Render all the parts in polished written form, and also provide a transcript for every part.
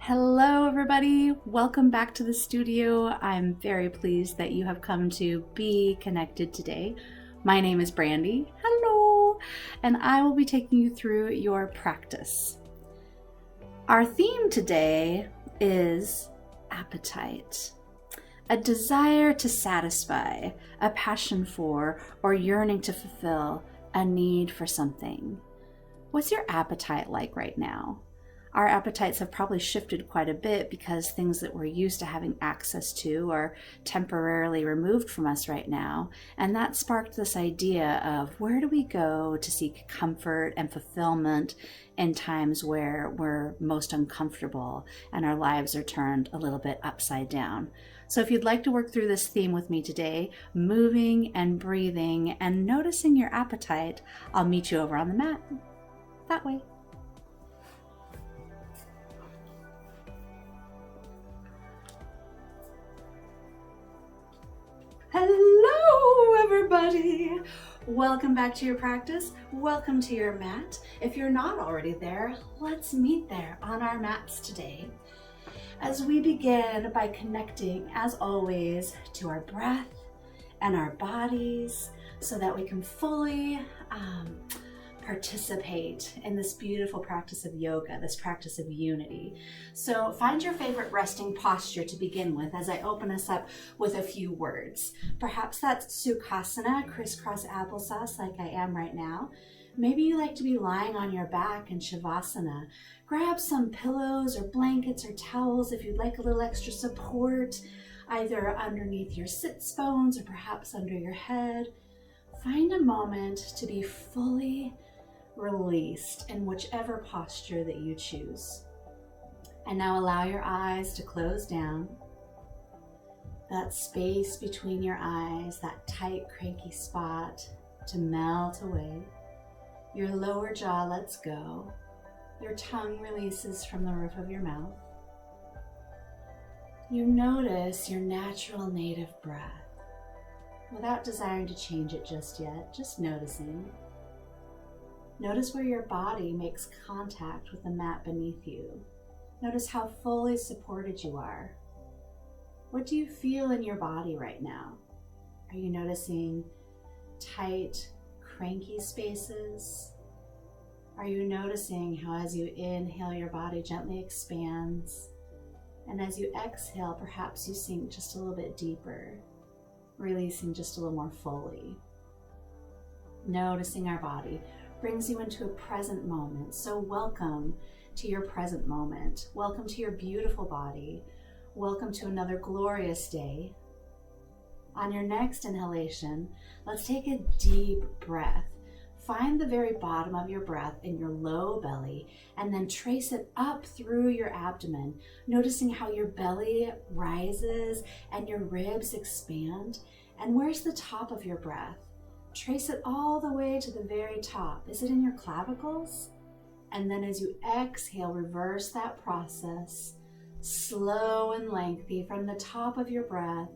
Hello, everybody. Welcome back to the studio. I'm very pleased that you have come to be connected today. My name is Brandi. Hello. And I will be taking you through your practice. Our theme today is appetite. A desire to satisfy, a passion for, or yearning to fulfill a need for something. What's your appetite like right now? Our appetites have probably shifted quite a bit because things that we're used to having access to are temporarily removed from us right now. And that sparked this idea of where do we go to seek comfort and fulfillment in times where we're most uncomfortable and our lives are turned a little bit upside down. So if you'd like to work through this theme with me today, moving and breathing and noticing your appetite, I'll meet you over on the mat. That way. Hello, everybody. Welcome back to your practice. Welcome to your mat. If you're not already there, let's meet there on our mats today. As we begin by connecting, as always, to our breath and our bodies so that we can fully participate in this beautiful practice of yoga, this practice of unity. So find your favorite resting posture to begin with as I open us up with a few words. Perhaps that's Sukhasana, crisscross applesauce like I am right now. Maybe you like to be lying on your back in Shavasana. Grab some pillows or blankets or towels if you'd like a little extra support, either underneath your sits bones or perhaps under your head. Find a moment to be fully released in whichever posture that you choose. And now allow your eyes to close down. That space between your eyes, that tight, cranky spot, to melt away. Your lower jaw lets go. Your tongue releases from the roof of your mouth. You notice your natural native breath without desiring to change it just yet, just noticing. Notice where your body makes contact with the mat beneath you. Notice how fully supported you are. What do you feel in your body right now? Are you noticing tight, cranky spaces? Are you noticing how as you inhale, your body gently expands? And as you exhale, perhaps you sink just a little bit deeper, releasing just a little more fully. Noticing our body brings you into a present moment. So welcome to your present moment. Welcome to your beautiful body. Welcome to another glorious day. On your next inhalation, let's take a deep breath. Find the very bottom of your breath in your low belly and then trace it up through your abdomen, noticing how your belly rises and your ribs expand. And where's the top of your breath? Trace it all the way to the very top. Is it in your clavicles? And then as you exhale, reverse that process, slow and lengthy from the top of your breath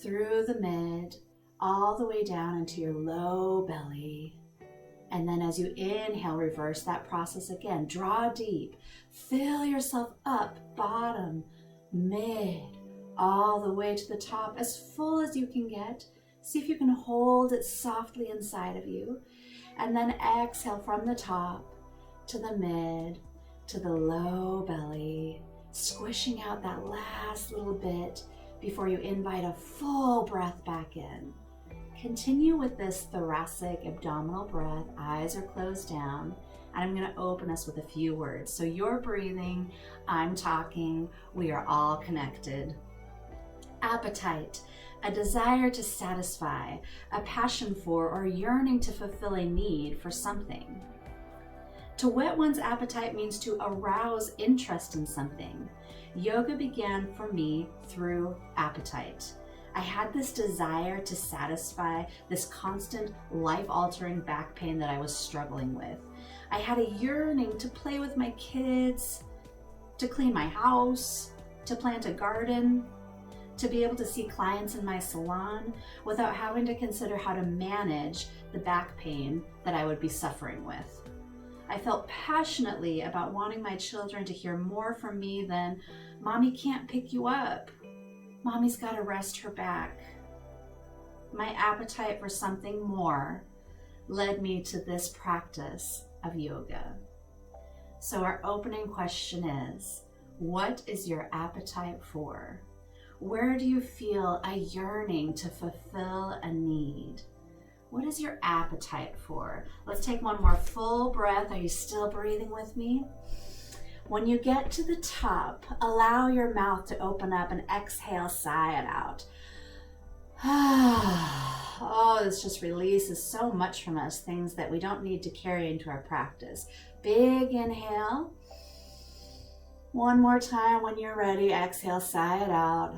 through the mid, all the way down into your low belly. And then as you inhale, reverse that process again. Draw deep, fill yourself up, bottom, mid, all the way to the top, as full as you can get. See if you can hold it softly inside of you. And then exhale from the top to the mid, to the low belly, squishing out that last little bit before you invite a full breath back in. Continue with this thoracic abdominal breath. Eyes are closed down. And I'm going to open us with a few words. So you're breathing, I'm talking, we are all connected. Appetite. A desire to satisfy, a passion for, or yearning to fulfill a need for something. To whet one's appetite means to arouse interest in something. Yoga began for me through appetite. I had this desire to satisfy this constant life-altering back pain that I was struggling with. I had a yearning to play with my kids, to clean my house, to plant a garden, to be able to see clients in my salon without having to consider how to manage the back pain that I would be suffering with. I felt passionately about wanting my children to hear more from me than, "Mommy can't pick you up. Mommy's got to rest her back." My appetite for something more led me to this practice of yoga. So our opening question is, what is your appetite for? Where do you feel a yearning to fulfill a need? What is your appetite for? Let's take one more full breath. Are you still breathing with me? When you get to the top, allow your mouth to open up and exhale, sigh it out. Oh, this just releases so much from us, things that we don't need to carry into our practice. Big inhale. One more time when you're ready, exhale, sigh it out.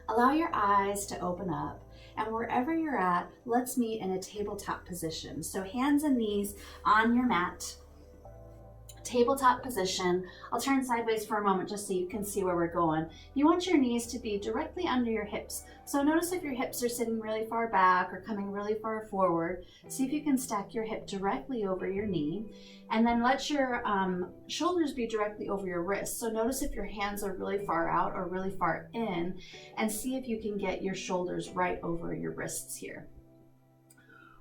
Allow your eyes to open up, and wherever you're at, let's meet in a tabletop position. So hands and knees on your mat. Tabletop position. I'll turn sideways for a moment just so you can see where we're going. You want your knees to be directly under your hips. So notice if your hips are sitting really far back or coming really far forward. See if you can stack your hip directly over your knee, and then let your shoulders be directly over your wrists. So notice if your hands are really far out or really far in, and see if you can get your shoulders right over your wrists here.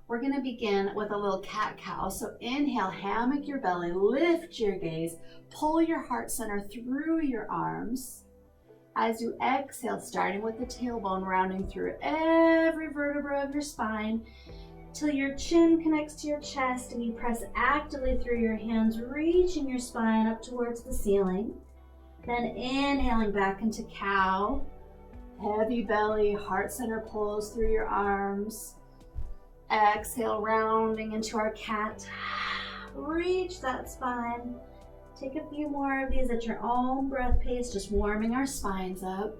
We're going to begin with a little cat-cow. So inhale, hammock your belly, lift your gaze, pull your heart center through your arms. As you exhale, starting with the tailbone, rounding through every vertebra of your spine till your chin connects to your chest and you press actively through your hands, reaching your spine up towards the ceiling. Then inhaling back into cow, heavy belly, heart center pulls through your arms. Exhale, rounding into our cat. Reach that spine. Take a few more of these at your own breath pace, just warming our spines up.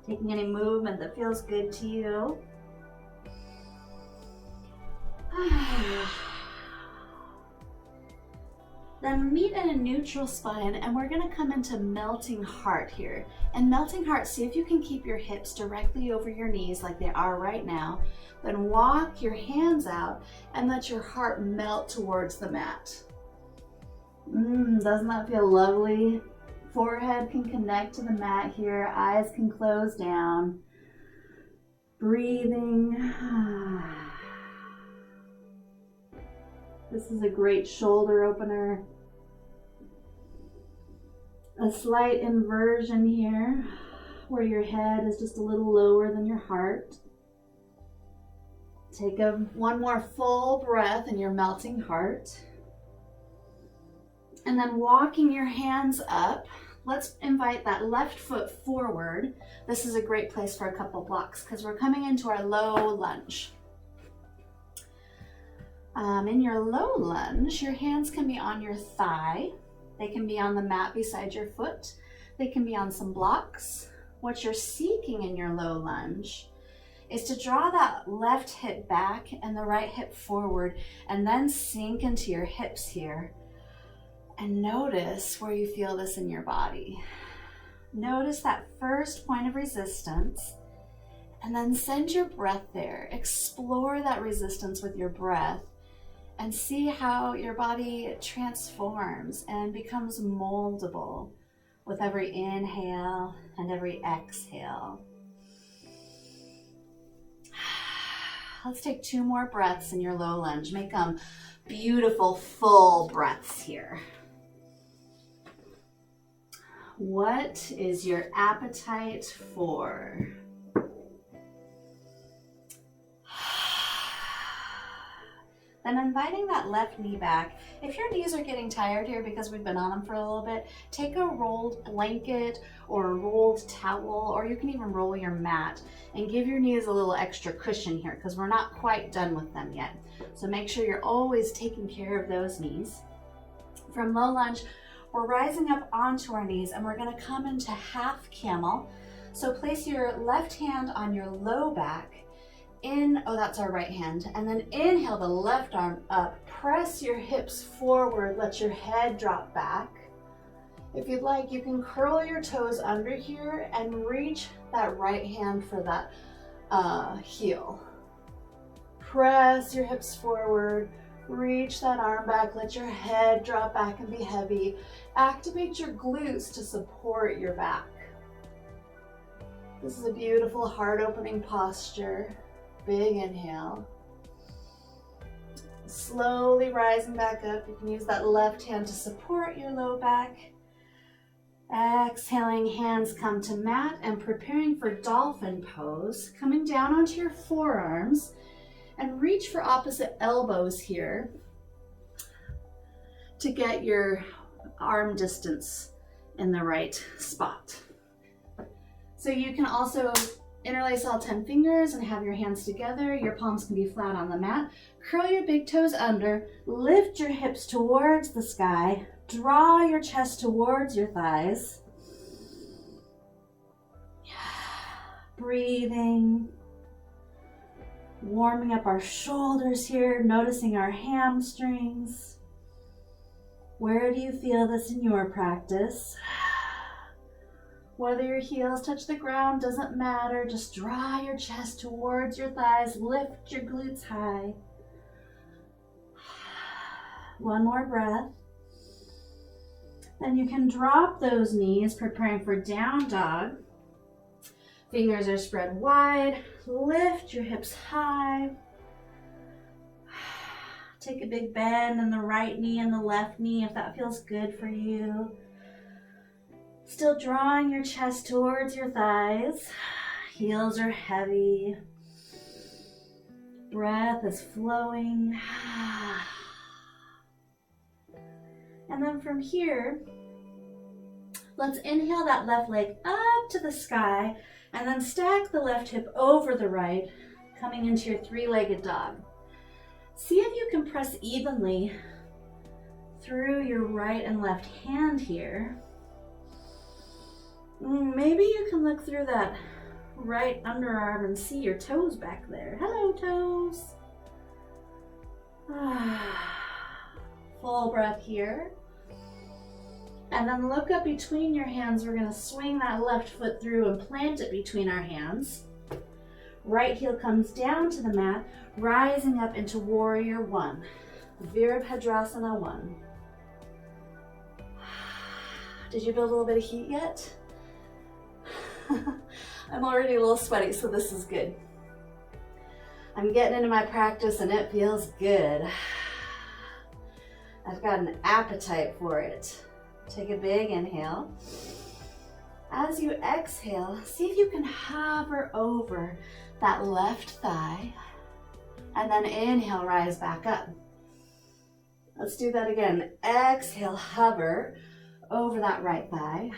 Taking any movement that feels good to you. Then meet in a neutral spine, and we're going to come into melting heart here. And melting heart, see if you can keep your hips directly over your knees like they are right now. Then walk your hands out and let your heart melt towards the mat. Doesn't that feel lovely? Forehead can connect to the mat here. Eyes can close down. Breathing. This is a great shoulder opener. A slight inversion here, where your head is just a little lower than your heart. Take one more full breath in your melting heart. And then walking your hands up, let's invite that left foot forward. This is a great place for a couple blocks because we're coming into our low lunge. In your low lunge, your hands can be on your thigh. They can be on the mat beside your foot. They can be on some blocks. What you're seeking in your low lunge is to draw that left hip back and the right hip forward, and then sink into your hips here. And notice where you feel this in your body. Notice that first point of resistance, and then send your breath there. Explore that resistance with your breath. And see how your body transforms and becomes moldable with every inhale and every exhale. Let's take 2 more breaths in your low lunge. Make them beautiful, full breaths here. What is your appetite for? Then inviting that left knee back. If your knees are getting tired here because we've been on them for a little bit, take a rolled blanket or a rolled towel, or you can even roll your mat and give your knees a little extra cushion here because we're not quite done with them yet. So make sure you're always taking care of those knees. From low lunge, we're rising up onto our knees and we're going to come into half camel. So place your left hand on your low back. That's our right hand. And then inhale the left arm up. Press your hips forward. Let your head drop back. If you'd like, you can curl your toes under here and reach that right hand for that heel. Press your hips forward, reach that arm back, let your head drop back and be heavy. Activate your glutes to support your back. This is a beautiful heart-opening posture. Big inhale. Slowly rising back up. You can use that left hand to support your low back. Exhaling, hands come to mat and preparing for dolphin pose. Coming down onto your forearms and reach for opposite elbows here to get your arm distance in the right spot. So you can also interlace all 10 fingers and have your hands together. Your palms can be flat on the mat. Curl your big toes under, lift your hips towards the sky, draw your chest towards your thighs. Breathing, warming up our shoulders here, noticing our hamstrings. Where do you feel this in your practice? Whether your heels touch the ground doesn't matter. Just draw your chest towards your thighs. Lift your glutes high. One more breath. Then you can drop those knees, preparing for down dog. Fingers are spread wide. Lift your hips high. Take a big bend in the right knee and the left knee if that feels good for you. Still drawing your chest towards your thighs. Heels are heavy. Breath is flowing. And then from here, let's inhale that left leg up to the sky and then stack the left hip over the right, coming into your three-legged dog. See if you can press evenly through your right and left hand here. Maybe you can look through that right underarm and see your toes back there. Hello, toes. Full breath here. And then look up between your hands. We're gonna swing that left foot through and plant it between our hands. Right heel comes down to the mat, rising up into Warrior One. Virabhadrasana 1. Did you build a little bit of heat yet? I'm already a little sweaty, so this is good. I'm getting into my practice and it feels good. I've got an appetite for it. Take a big inhale. As you exhale, see if you can hover over that left thigh and then inhale, rise back up. Let's do that again. Exhale, hover over that right thigh.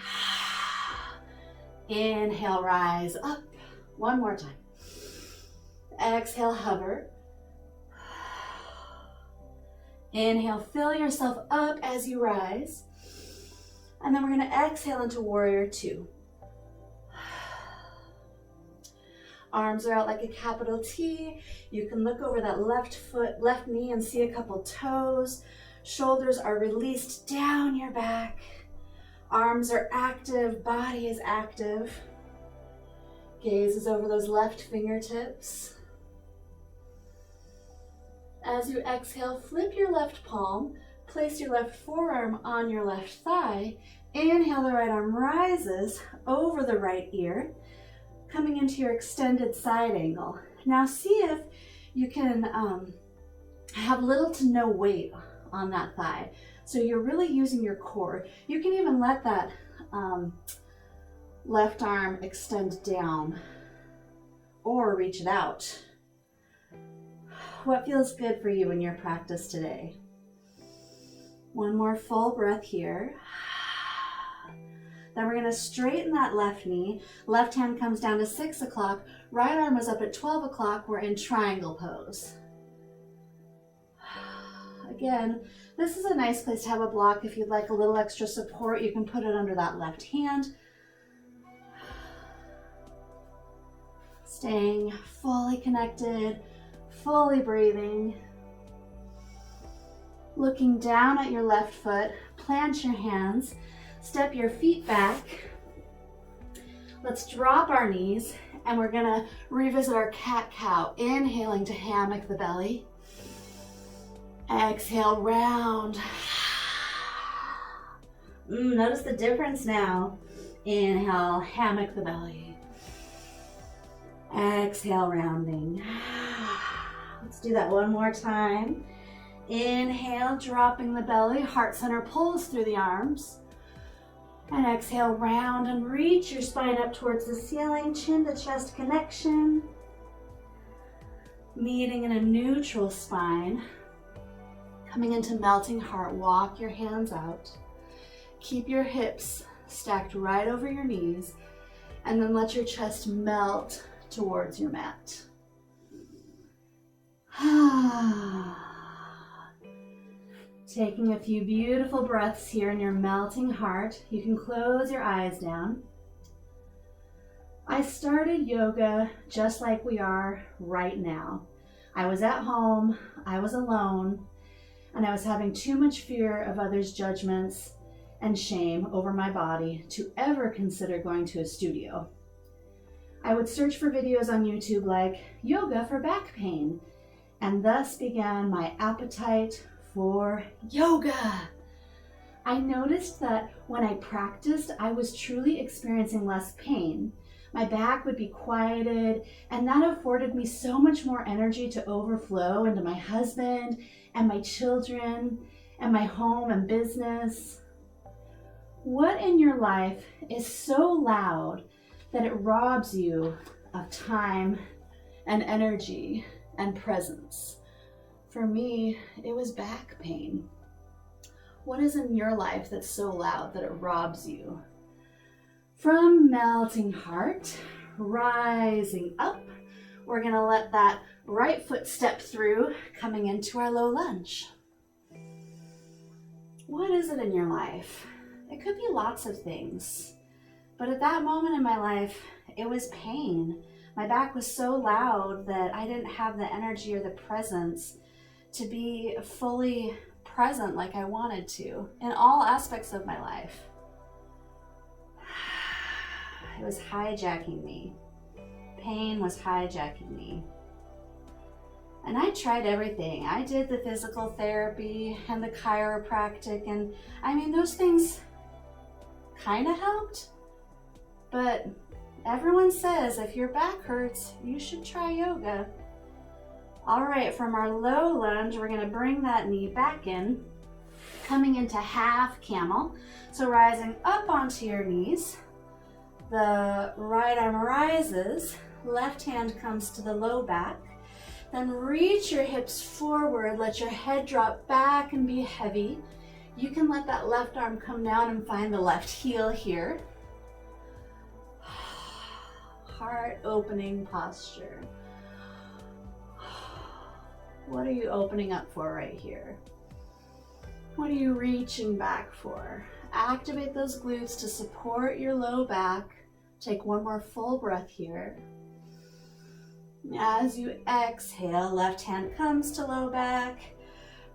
Inhale, rise up. One more time. Exhale, hover. Inhale, fill yourself up as you rise. And then we're going to exhale into Warrior Two. Arms are out like a capital T. You can look over that left foot, left knee and see a couple toes. Shoulders are released down your back. Arms are active, body is active. Gaze is over those left fingertips. As you exhale, flip your left palm, place your left forearm on your left thigh. Inhale, the right arm rises over the right ear, coming into your extended side angle. Now see if you can have little to no weight on that thigh. So you're really using your core. You can even let that left arm extend down or reach it out. What feels good for you in your practice today? One more full breath here. Then we're going to straighten that left knee. Left hand comes down to 6 o'clock. Right arm is up at 12 o'clock. We're in triangle pose. Again, this is a nice place to have a block. If you'd like a little extra support, you can put it under that left hand. Staying fully connected, fully breathing. Looking down at your left foot, plant your hands, step your feet back. Let's drop our knees And we're gonna revisit our cat-cow. Inhaling to hammock the belly. Exhale, round. Notice the difference now. Inhale, hammock the belly. Exhale, rounding. Let's do that one more time. Inhale, dropping the belly. Heart center pulls through the arms. And exhale, round and reach your spine up towards the ceiling, chin to chest connection. Meeting in a neutral spine. Coming into melting heart, walk your hands out. Keep your hips stacked right over your knees, and then let your chest melt towards your mat. Taking a few beautiful breaths here in your melting heart. You can close your eyes down. I started yoga just like we are right now. I was at home, I was alone, and I was having too much fear of others' judgments and shame over my body to ever consider going to a studio. I would search for videos on YouTube like yoga for back pain, and thus began my appetite for yoga. I noticed that when I practiced, I was truly experiencing less pain. My back would be quieted, and that afforded me so much more energy to overflow into my husband and my children and my home and business. What in your life is so loud that it robs you of time and energy and presence? For me, it was back pain. What is in your life that's so loud that it robs you? From melting heart, rising up, we're gonna let that right foot step through, coming into our low lunge. What is it in your life? It could be lots of things, but at that moment in my life, it was pain. My back was so loud that I didn't have the energy or the presence to be fully present like I wanted to in all aspects of my life. It was hijacking me. Pain was hijacking me. And I tried everything. I did the physical therapy and the chiropractic, and I mean, those things kind of helped, but everyone says if your back hurts, you should try yoga. All right, from our low lunge, we're gonna bring that knee back in, coming into half camel. So rising up onto your knees, the right arm rises, left hand comes to the low back, then reach your hips forward, let your head drop back and be heavy. You can let that left arm come down and find the left heel here. Heart opening posture. What are you opening up for right here? What are you reaching back for? Activate those glutes to support your low back. Take one more full breath here. As you exhale, left hand comes to low back,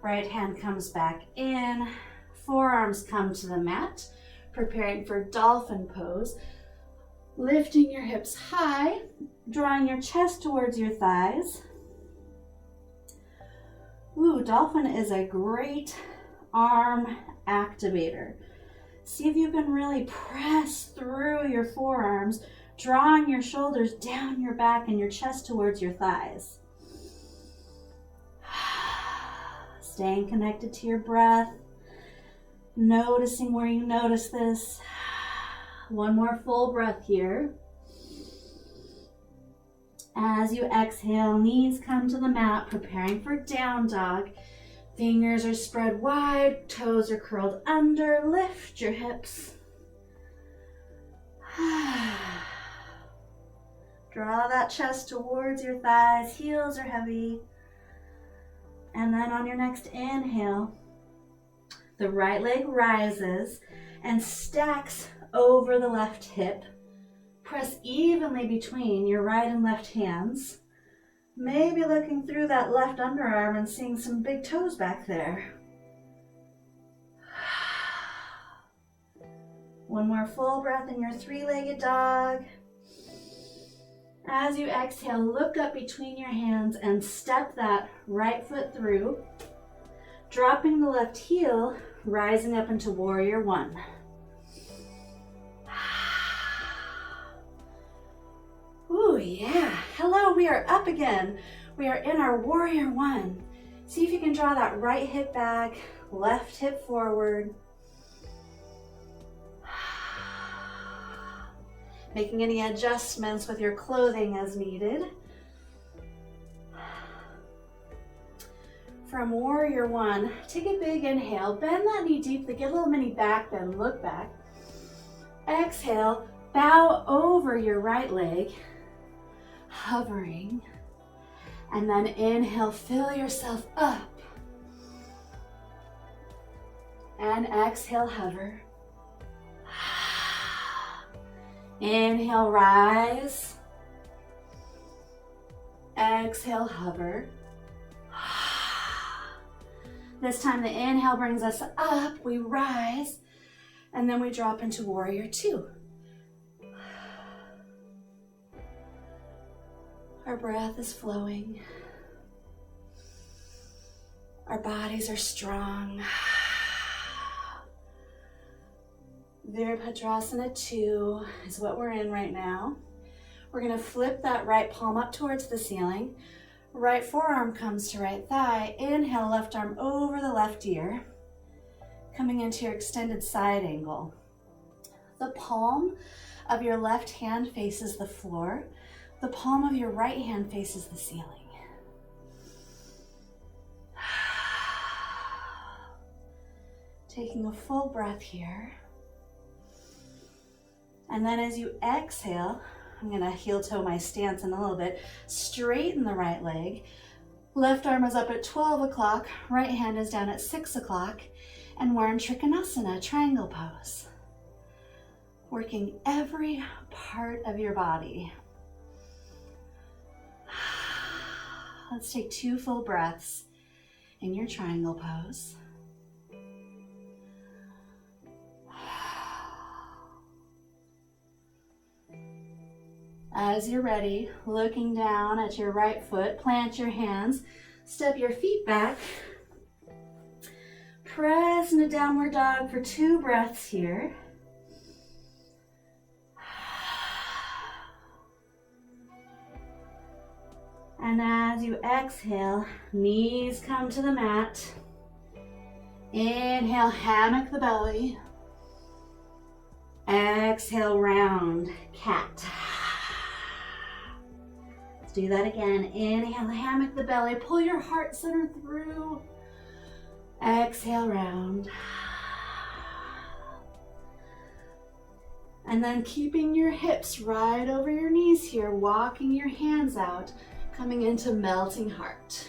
right hand comes back in, forearms come to the mat, preparing for dolphin pose. Lifting your hips high, drawing your chest towards your thighs. Ooh, dolphin is a great arm activator. See if you can really press through your forearms, drawing your shoulders down your back and your chest towards your thighs. Staying connected to your breath, noticing where you notice this. One more full breath here. As you exhale, knees come to the mat, preparing for down dog. Fingers are spread wide, toes are curled under. Lift your hips. Draw that chest towards your thighs, heels are heavy. And then on your next inhale, the right leg rises and stacks over the left hip. Press evenly between your right and left hands. Maybe looking through that left underarm and seeing some big toes back there. One more full breath in your three-legged dog. As you exhale, look up between your hands and step that right foot through, dropping the left heel, rising up into warrior one. Ooh, yeah. Hello, we are up again. We are in our warrior one. See if you can draw that right hip back, left hip forward. Making any adjustments with your clothing as needed. From warrior one, take a big inhale, bend that knee deeply, get a little mini back bend, look back. Exhale, bow over your right leg, hovering. And then inhale, fill yourself up. And exhale, hover. Inhale, rise. Exhale, hover. This time the inhale brings us up, we rise, and then we drop into warrior two. Our breath is flowing. Our bodies are strong. Virabhadrasana 2 is what we're in right now. We're going to flip that right palm up towards the ceiling. Right forearm comes to right thigh. Inhale, left arm over the left ear. Coming into your extended side angle. The palm of your left hand faces the floor. The palm of your right hand faces the ceiling. Taking a full breath here. And then as you exhale, I'm gonna heel toe my stance in a little bit. Straighten the right leg. Left arm is up at 12 o'clock. Right hand is down at 6 o'clock. And we're in Trikonasana, triangle pose. Working every part of your body. Let's take 2 full breaths in your triangle pose. As you're ready, looking down at your right foot, plant your hands, step your feet back, press into downward dog for 2 breaths here. And as you exhale, knees come to the mat. Inhale, hammock the belly. Exhale, round cat. Do that again. Inhale, hammock the belly. Pull your heart center through. Exhale, round. And then keeping your hips right over your knees here, walking your hands out, coming into melting heart.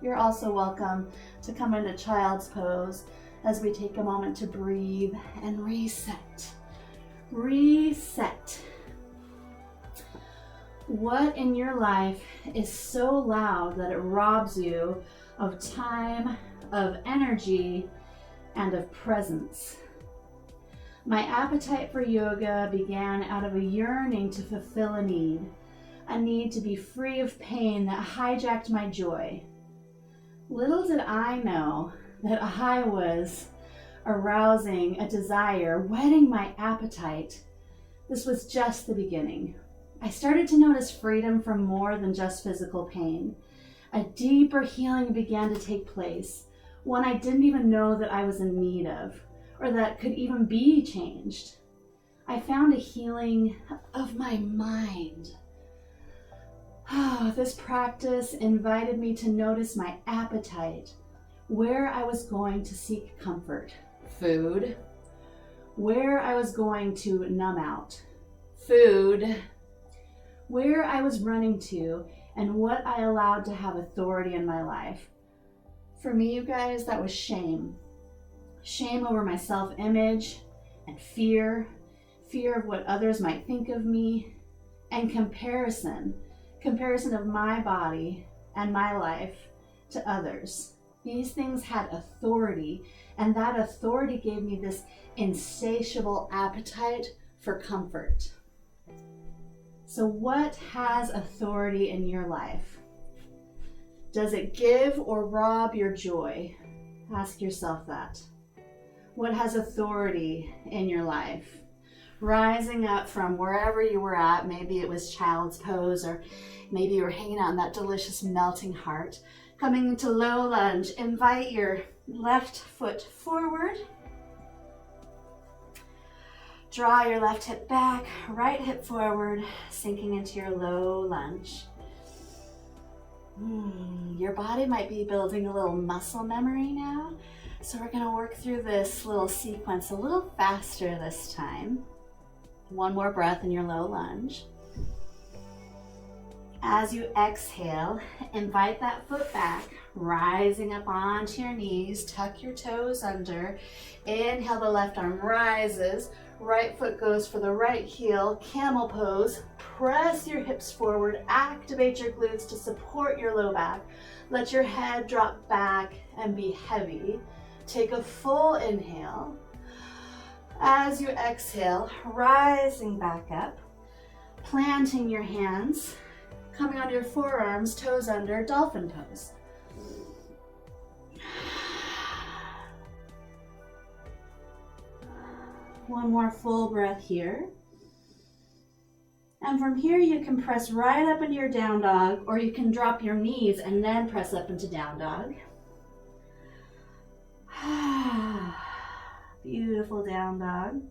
You're also welcome to come into child's pose as we take a moment to breathe and reset. Reset. What in your life is so loud that it robs you of time, of energy, and of presence? My appetite for yoga began out of a yearning to fulfill a need to be free of pain that hijacked my joy. Little did I know that I was arousing a desire, whetting my appetite. This was just the beginning. I started to notice freedom from more than just physical pain. A deeper healing began to take place, one I didn't even know that I was in need of, or that could even be changed. I found a healing of my mind. This practice invited me to notice my appetite, where I was going to seek comfort, food, where I was going to numb out, food, where I was running to, and what I allowed to have authority in my life. For me, you guys, that was shame. Shame over my self-image and fear of what others might think of me, and comparison of my body and my life to others. These things had authority, and that authority gave me this insatiable appetite for comfort. So what has authority in your life? Does it give or rob your joy? Ask yourself that. What has authority in your life? Rising up from wherever you were at, maybe it was child's pose, or maybe you were hanging out in that delicious melting heart. Coming into low lunge, invite your left foot forward. Draw your left hip back, right hip forward, sinking into your low lunge. Your body might be building a little muscle memory now. So we're going to work through this little sequence a little faster this time. One more breath in your low lunge. As you exhale, invite that foot back, rising up onto your knees, tuck your toes under. Inhale, the left arm rises, right foot goes for the right heel, camel pose. Press your hips forward, activate your glutes to support your low back. Let your head drop back and be heavy. Take a full inhale. As you exhale, rising back up, planting your hands, coming onto your forearms, toes under, dolphin pose. One more full breath here. And from here you can press right up into your down dog, or you can drop your knees and then press up into down dog. Beautiful down dog.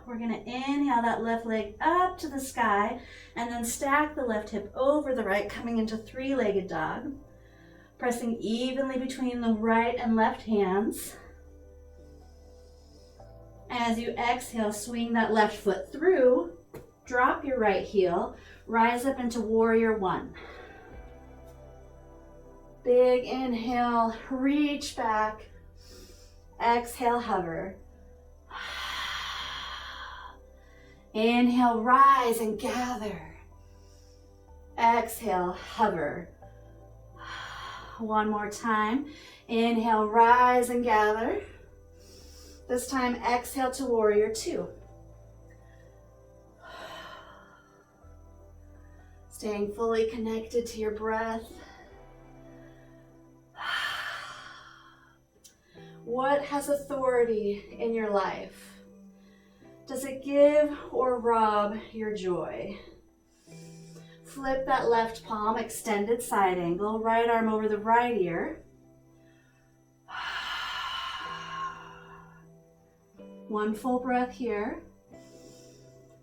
We're going to inhale that left leg up to the sky and then stack the left hip over the right, coming into three-legged dog. Pressing evenly between the right and left hands. As you exhale, swing that left foot through, drop your right heel, rise up into warrior one. Big inhale, reach back. Exhale, hover. Inhale, rise and gather. Exhale, hover. One more time. Inhale, rise and gather. This time, exhale to warrior two. Staying fully connected to your breath. What has authority in your life? Does it give or rob your joy? Flip that left palm, extended side angle, right arm over the right ear. One full breath here.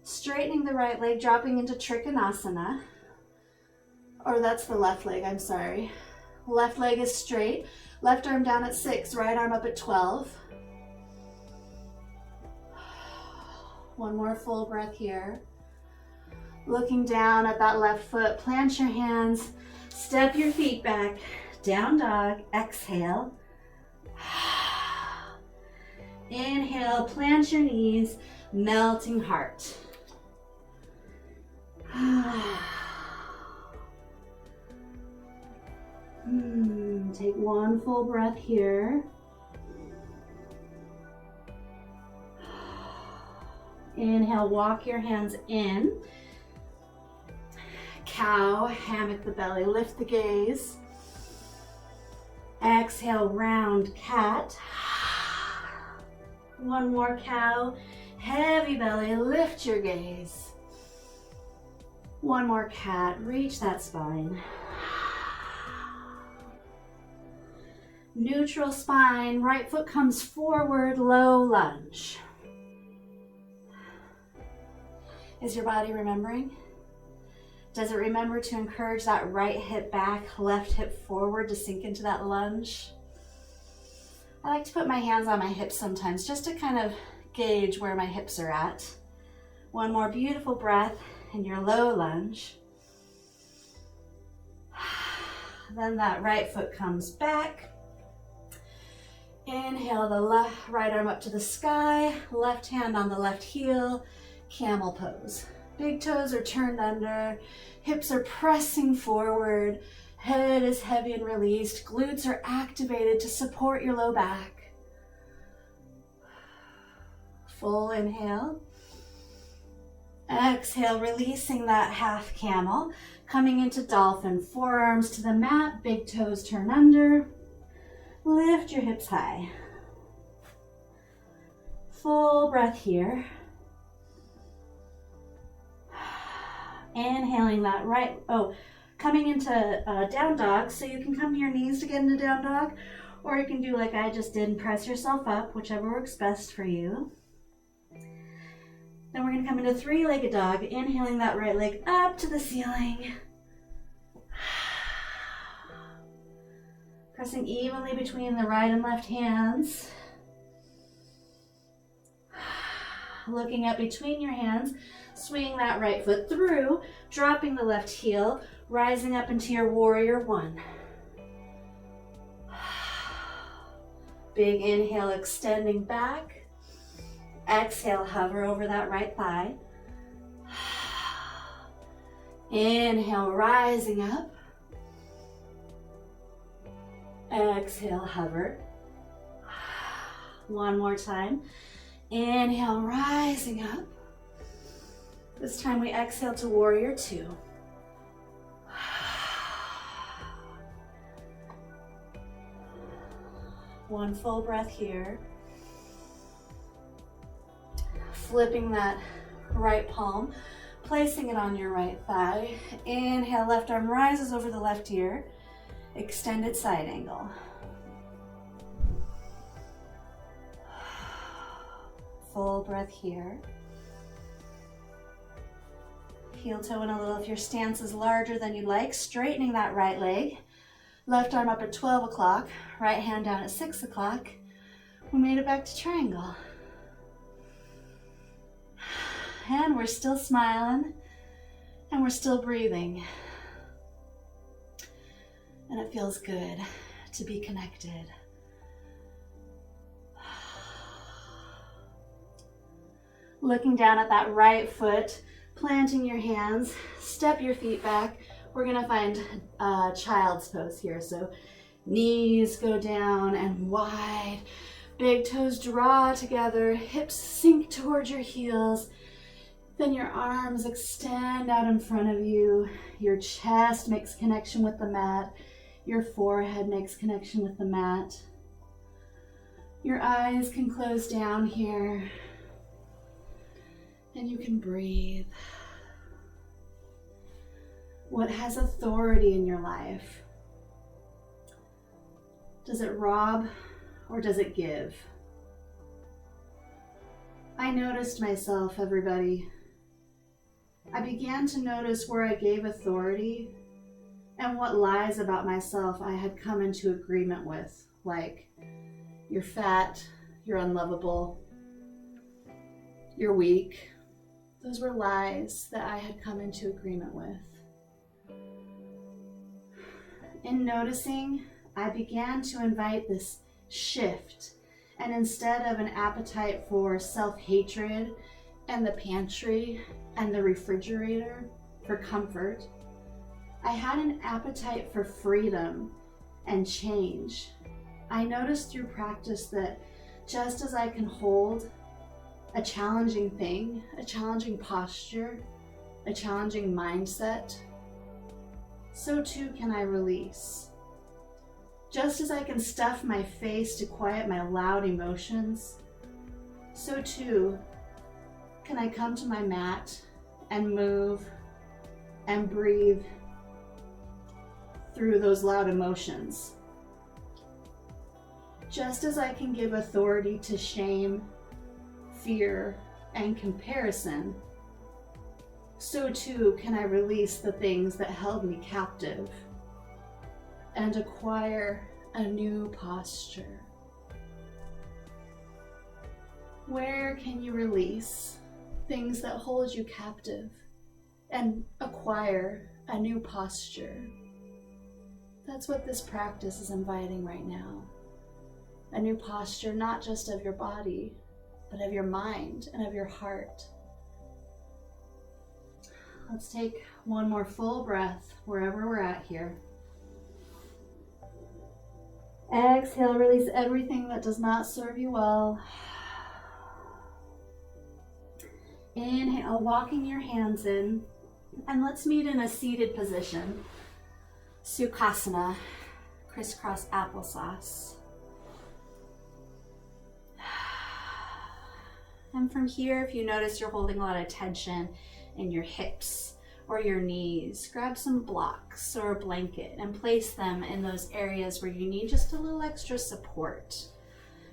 Straightening the right leg, dropping into Trikonasana. Or that's the left leg, I'm sorry. Left leg is straight. Left arm down at 6, right arm up at 12. One more full breath here. Looking down at that left foot, plant your hands, step your feet back, down dog, exhale. Inhale, plant your knees, melting heart. Take one full breath here. Inhale, walk your hands in. Cow, hammock the belly, lift the gaze. Exhale, round cat. One more cow, heavy belly, lift your gaze. One more cat, reach that spine. Neutral spine, right foot comes forward, low lunge. Is your body remembering? Does it remember to encourage that right hip back, left hip forward to sink into that lunge? I like to put my hands on my hips sometimes just to kind of gauge where my hips are at. One more beautiful breath in your low lunge. Then that right foot comes back. Inhale the right arm up to the sky, left hand on the left heel, camel pose. Big toes are turned under, hips are pressing forward, head is heavy and released, glutes are activated to support your low back. Full inhale. Exhale, releasing that half camel. Coming into dolphin, forearms to the mat, big toes turn under. Lift your hips high. Full breath here. Inhaling that right, coming into down dog. So you can come to your knees to get into down dog, or you can do like I just did and press yourself up, whichever works best for you. Then we're gonna come into three-legged dog, inhaling that right leg up to the ceiling. Pressing evenly between the right and left hands. Looking up between your hands, swinging that right foot through, dropping the left heel, rising up into your warrior one. Big inhale, extending back. Exhale, hover over that right thigh. Inhale, rising up. Exhale, hover. One more time. Inhale, rising up. This time we exhale to warrior two. One full breath here. Flipping that right palm, placing it on your right thigh. Inhale, left arm rises over the left ear. Extended side angle. Full breath here. Heel toe in a little if your stance is larger than you'd like. Straightening that right leg. Left arm up at 12 o'clock. Right hand down at 6 o'clock. We made it back to triangle. And we're still smiling. And we're still breathing. And it feels good to be connected. Looking down at that right foot, planting your hands, step your feet back. We're gonna find child's pose here. So knees go down and wide. Big toes draw together, hips sink towards your heels. Then your arms extend out in front of you. Your chest makes connection with the mat. Your forehead makes connection with the mat. Your eyes can close down here. And you can breathe. What has authority in your life? Does it rob or does it give? I noticed myself, everybody. I began to notice where I gave authority and what lies about myself I had come into agreement with, like you're fat, you're unlovable, you're weak. Those were lies that I had come into agreement with. In noticing, I began to invite this shift, and instead of an appetite for self-hatred and the pantry and the refrigerator for comfort, I had an appetite for freedom and change. I noticed through practice that just as I can hold a challenging thing, a challenging posture, a challenging mindset, so too can I release. Just as I can stuff my face to quiet my loud emotions, so too can I come to my mat and move and breathe through those loud emotions. Just as I can give authority to shame, fear, and comparison, so too can I release the things that held me captive and acquire a new posture. Where can you release things that hold you captive and acquire a new posture? That's what this practice is inviting right now. A new posture, not just of your body, but of your mind and of your heart. Let's take one more full breath wherever we're at here. Exhale, release everything that does not serve you well. Inhale, walking your hands in, and let's meet in a seated position. Sukhasana, crisscross applesauce. And from here, if you notice you're holding a lot of tension in your hips or your knees, grab some blocks or a blanket and place them in those areas where you need just a little extra support.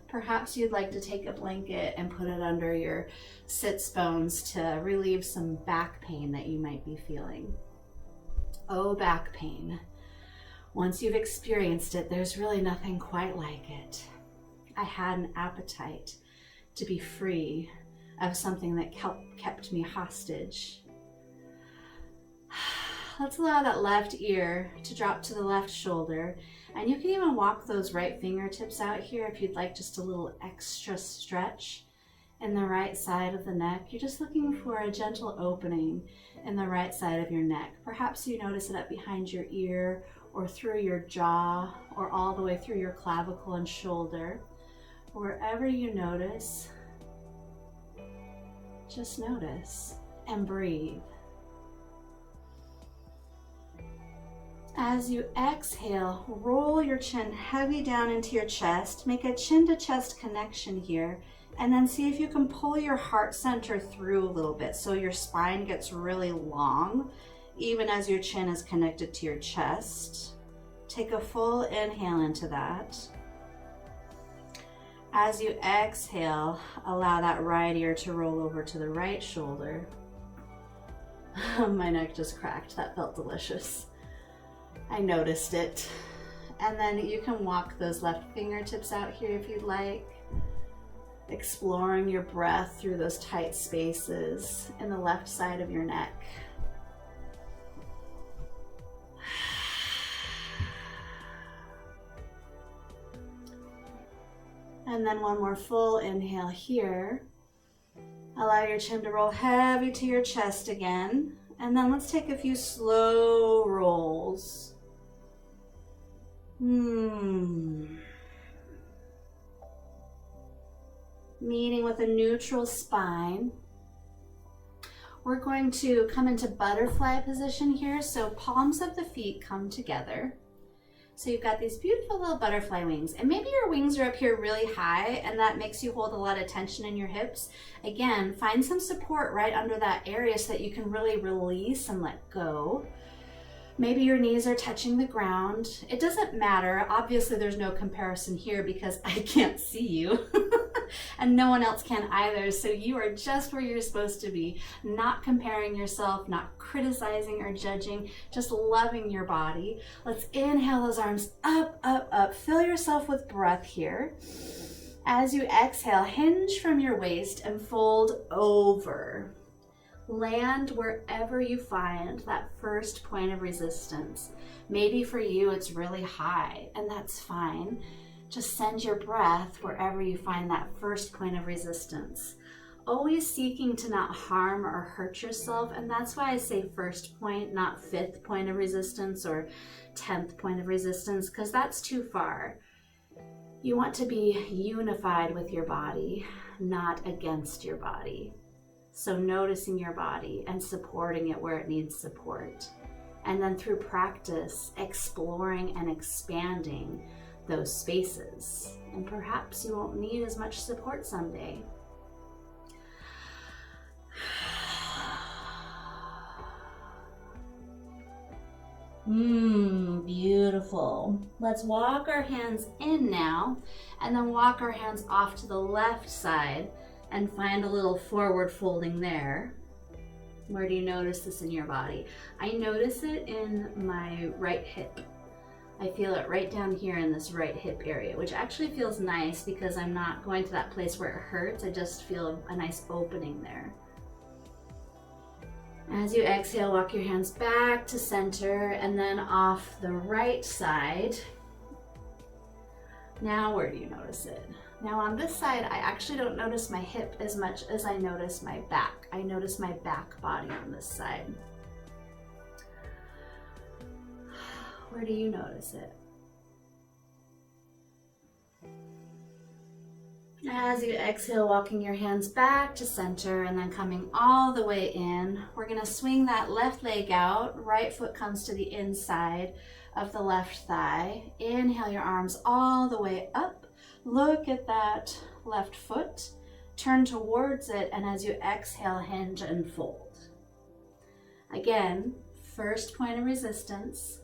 Perhaps you'd like to take a blanket and put it under your sits bones to relieve some back pain that you might be feeling. Oh, back pain. Once you've experienced it, there's really nothing quite like it. I had an appetite to be free of something that kept me hostage. Let's allow that left ear to drop to the left shoulder, and you can even walk those right fingertips out here if you'd like just a little extra stretch in the right side of the neck. You're just looking for a gentle opening in the right side of your neck. Perhaps you notice it up behind your ear or through your jaw or all the way through your clavicle and shoulder. Wherever you notice, just notice and breathe. As you exhale, roll your chin heavy down into your chest. Make a chin to chest connection here, and then see if you can pull your heart center through a little bit so your spine gets really long, even as your chin is connected to your chest. Take a full inhale into that. As you exhale, allow that right ear to roll over to the right shoulder. My neck just cracked. That felt delicious. I noticed it. And then you can walk those left fingertips out here if you'd like, exploring your breath through those tight spaces in the left side of your neck. And then one more full inhale here. Allow your chin to roll heavy to your chest again. And then let's take a few slow rolls. Meeting with a neutral spine. We're going to come into butterfly position here. So palms of the feet come together. So you've got these beautiful little butterfly wings, and maybe your wings are up here really high and that makes you hold a lot of tension in your hips. Again, find some support right under that area so that you can really release and let go. Maybe your knees are touching the ground. It doesn't matter. Obviously, there's no comparison here because I can't see you and no one else can either. So you are just where you're supposed to be, not comparing yourself, not criticizing or judging, just loving your body. Let's inhale those arms up, up, up. Fill yourself with breath here. As you exhale, hinge from your waist and fold over. Land wherever you find that first point of resistance. Maybe for you it's really high, and that's fine. Just send your breath wherever you find that first point of resistance. Always seeking to not harm or hurt yourself, and that's why I say first point, not fifth point of resistance or 10th point of resistance, because that's too far. You want to be unified with your body, not against your body. So noticing your body and supporting it where it needs support. And then through practice, exploring and expanding those spaces. And perhaps you won't need as much support someday. Beautiful. Let's walk our hands in now, and then walk our hands off to the left side and find a little forward folding there. Where do you notice this in your body? I notice it in my right hip. I feel it right down here in this right hip area, which actually feels nice because I'm not going to that place where it hurts. I just feel a nice opening there. As you exhale, walk your hands back to center and then off the right side. Now, where do you notice it? Now on this side, I actually don't notice my hip as much as I notice my back. I notice my back body on this side. Where do you notice it? As you exhale, walking your hands back to center and then coming all the way in, we're going to swing that left leg out. Right foot comes to the inside of the left thigh. Inhale your arms all the way up. Look at that left foot. Turn towards it, and as you exhale, hinge and fold. Again, first point of resistance.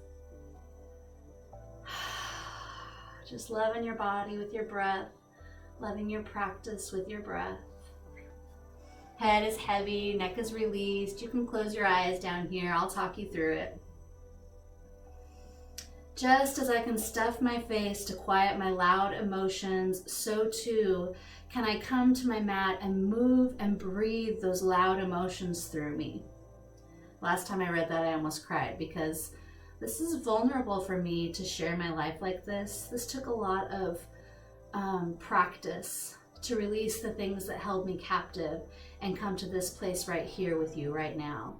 Just loving your body with your breath. Loving your practice with your breath. Head is heavy, neck is released. You can close your eyes down here. I'll talk you through it. Just as I can stuff my face to quiet my loud emotions, so too can I come to my mat and move and breathe those loud emotions through me. Last time I read that, I almost cried because this is vulnerable for me to share my life like this. This took a lot of practice to release the things that held me captive and come to this place right here with you right now.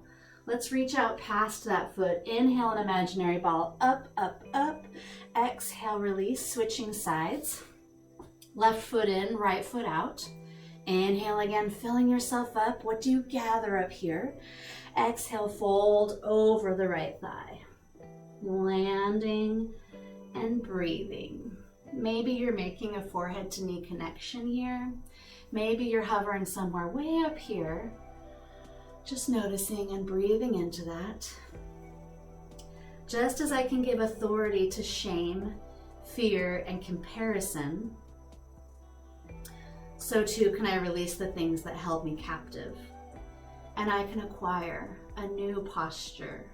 Let's reach out past that foot. Inhale an imaginary ball up, up, up. Exhale, release, switching sides. Left foot in, right foot out. Inhale again, filling yourself up. What do you gather up here? Exhale, fold over the right thigh. Landing and breathing. Maybe you're making a forehead to knee connection here. Maybe you're hovering somewhere way up here. Just noticing and breathing into that. Just as I can give authority to shame, fear, and comparison, so too can I release the things that held me captive. And I can acquire a new posture.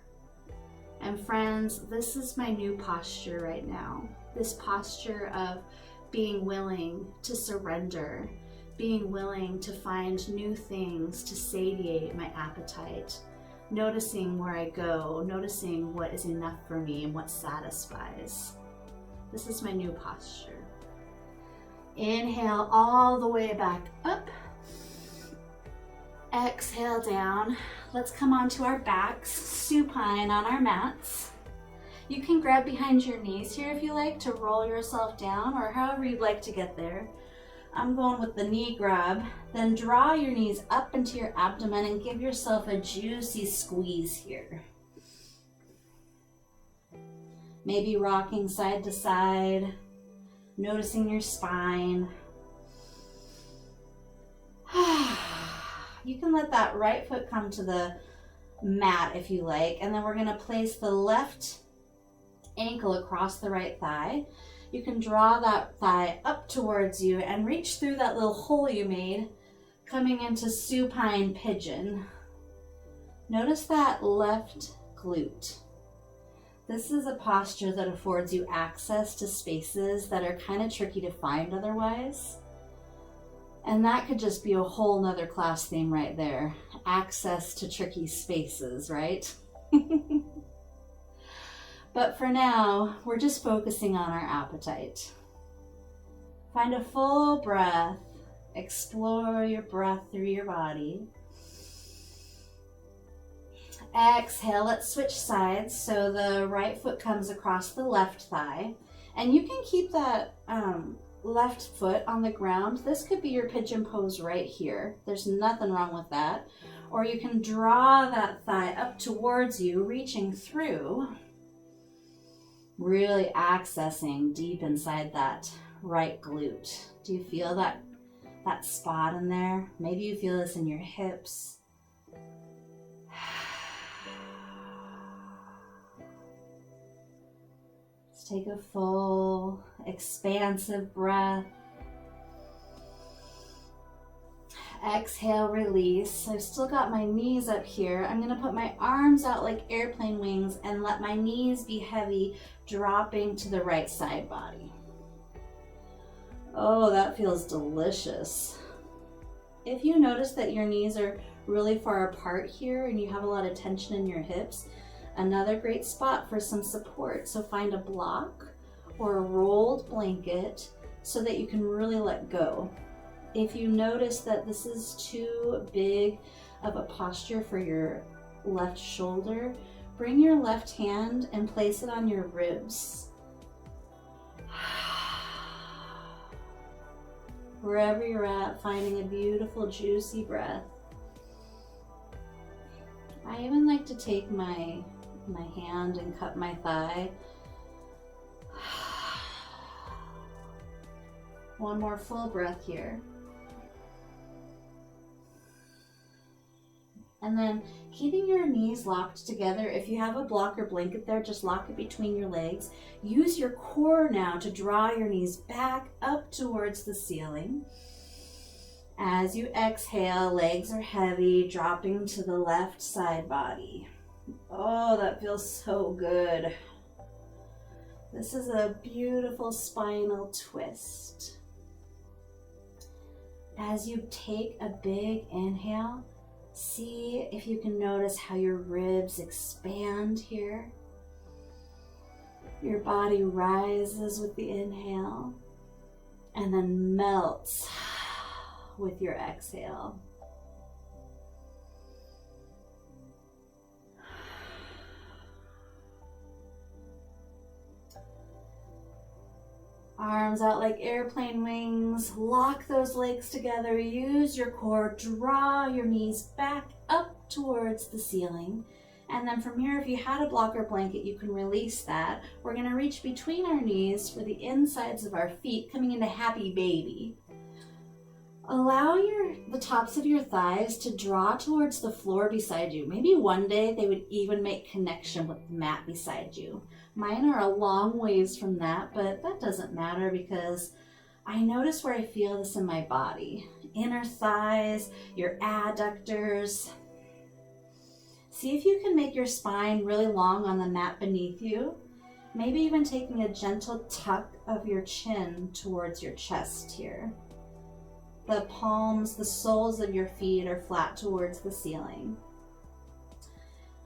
And friends, this is my new posture right now. This posture of being willing to surrender, being willing to find new things to satiate my appetite, noticing where I go, noticing what is enough for me and what satisfies. This is my new posture. Inhale all the way back up. Exhale down. Let's come onto our backs, supine on our mats. You can grab behind your knees here if you like to roll yourself down, or however you'd like to get there. I'm going with the knee grab. Then draw your knees up into your abdomen and give yourself a juicy squeeze here. Maybe rocking side to side, noticing your spine. You can let that right foot come to the mat if you like, and then we're going to place the left ankle across the right thigh. You can draw that thigh up towards you and reach through that little hole you made, coming into supine pigeon. Notice that left glute. This is a posture that affords you access to spaces that are kind of tricky to find otherwise. And that could just be a whole nother class theme right there. Access to tricky spaces, right? But for now, we're just focusing on our appetite. Find a full breath. Explore your breath through your body. Exhale, let's switch sides. So the right foot comes across the left thigh. And you can keep that left foot on the ground. This could be your pigeon pose right here. There's nothing wrong with that. Or you can draw that thigh up towards you, reaching through. Really accessing deep inside that right glute. Do you feel that spot in there? Maybe you feel this in your hips. Let's take a full, expansive breath. Exhale, release. I've still got my knees up here. I'm going to put my arms out like airplane wings and let my knees be heavy, dropping to the right side body. Oh, that feels delicious. If you notice that your knees are really far apart here and you have a lot of tension in your hips, another great spot for some support. So find a block or a rolled blanket so that you can really let go. If you notice that this is too big of a posture for your left shoulder, bring your left hand and place it on your ribs. wherever you're at, finding a beautiful, juicy breath. I even like to take my hand and cup my thigh. One more full breath here. And then keeping your knees locked together. If you have a block or blanket there, just lock it between your legs. Use your core now to draw your knees back up towards the ceiling. As you exhale, legs are heavy, dropping to the left side body. Oh, that feels so good. This is a beautiful spinal twist. As you take a big inhale, see if you can notice how your ribs expand here. Your body rises with the inhale and then melts with your exhale. Arms out like airplane wings. Lock those legs together. Use your core. Draw your knees back up towards the ceiling. And then from here, if you had a block or blanket, you can release that. We're going to reach between our knees for the insides of our feet, coming into happy baby. Allow the tops of your thighs to draw towards the floor beside you. Maybe one day they would even make connection with the mat beside you. Mine are a long ways from that, but that doesn't matter because I notice where I feel this in my body. Inner thighs, your adductors. See if you can make your spine really long on the mat beneath you. Maybe even taking a gentle tuck of your chin towards your chest here. The palms, the soles of your feet are flat towards the ceiling.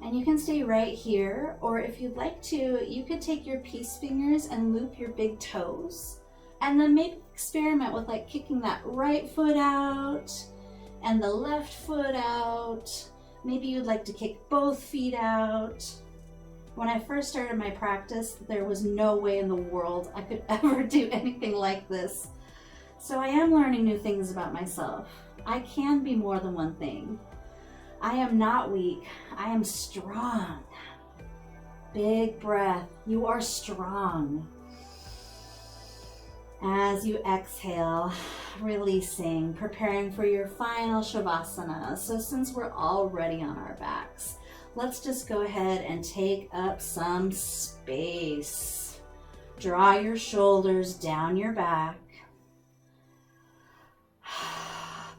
And you can stay right here, or if you'd like to, you could take your peace fingers and loop your big toes. And then maybe experiment with like kicking that right foot out and the left foot out. Maybe you'd like to kick both feet out. When I first started my practice, there was no way in the world I could ever do anything like this. So I am learning new things about myself. I can be more than one thing. I am not weak. I am strong. Big breath. You are strong. As you exhale, releasing, preparing for your final Shavasana. So since we're already on our backs, let's just go ahead and take up some space. Draw your shoulders down your back.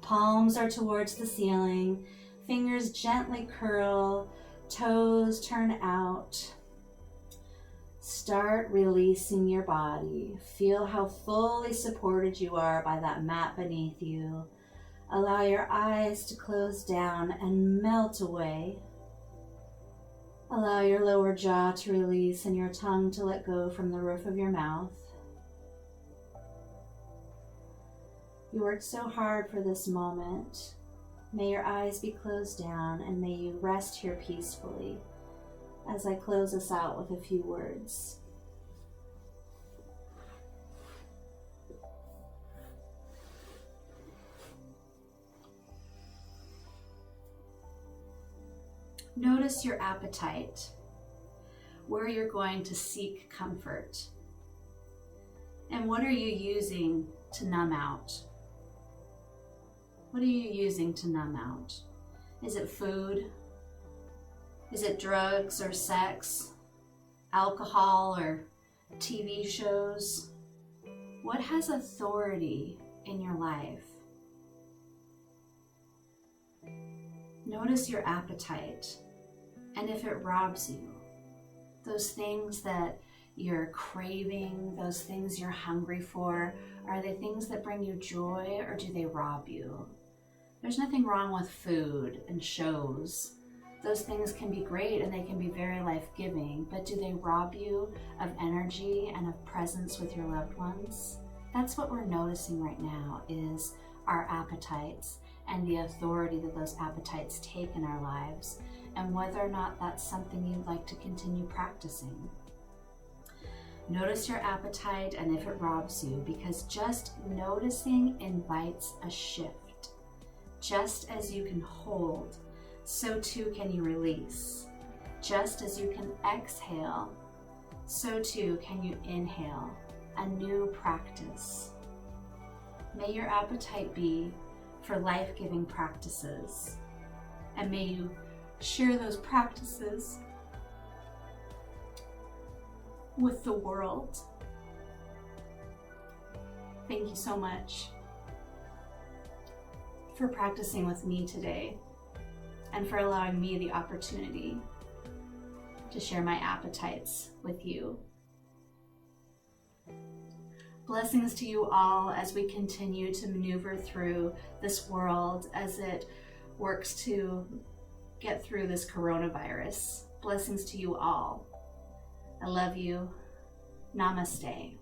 Palms are towards the ceiling. Fingers gently curl, toes turn out. Start releasing your body. Feel how fully supported you are by that mat beneath you. Allow your eyes to close down and melt away. Allow your lower jaw to release and your tongue to let go from the roof of your mouth. You worked so hard for this moment. May your eyes be closed down and may you rest here peacefully as I close us out with a few words. Notice your appetite, where you're going to seek comfort, and what are you using to numb out? What are you using to numb out? Is it food? Is it drugs or sex? Alcohol or TV shows? What has authority in your life? Notice your appetite, and if it robs you, those things that you're craving, those things you're hungry for, are they things that bring you joy or do they rob you? There's nothing wrong with food and shows. Those things can be great and they can be very life-giving, but do they rob you of energy and of presence with your loved ones? That's what we're noticing right now, is our appetites and the authority that those appetites take in our lives, and whether or not that's something you'd like to continue practicing. Notice your appetite and if it robs you, because just noticing invites a shift. Just as you can hold, so too can you release. Just as you can exhale, so too can you inhale a new practice. May your appetite be for life-giving practices, and may you share those practices with the world. Thank you so much for practicing with me today and for allowing me the opportunity to share my appetites with you. Blessings to you all as we continue to maneuver through this world as it works to get through this coronavirus. Blessings to you all. I love you. Namaste.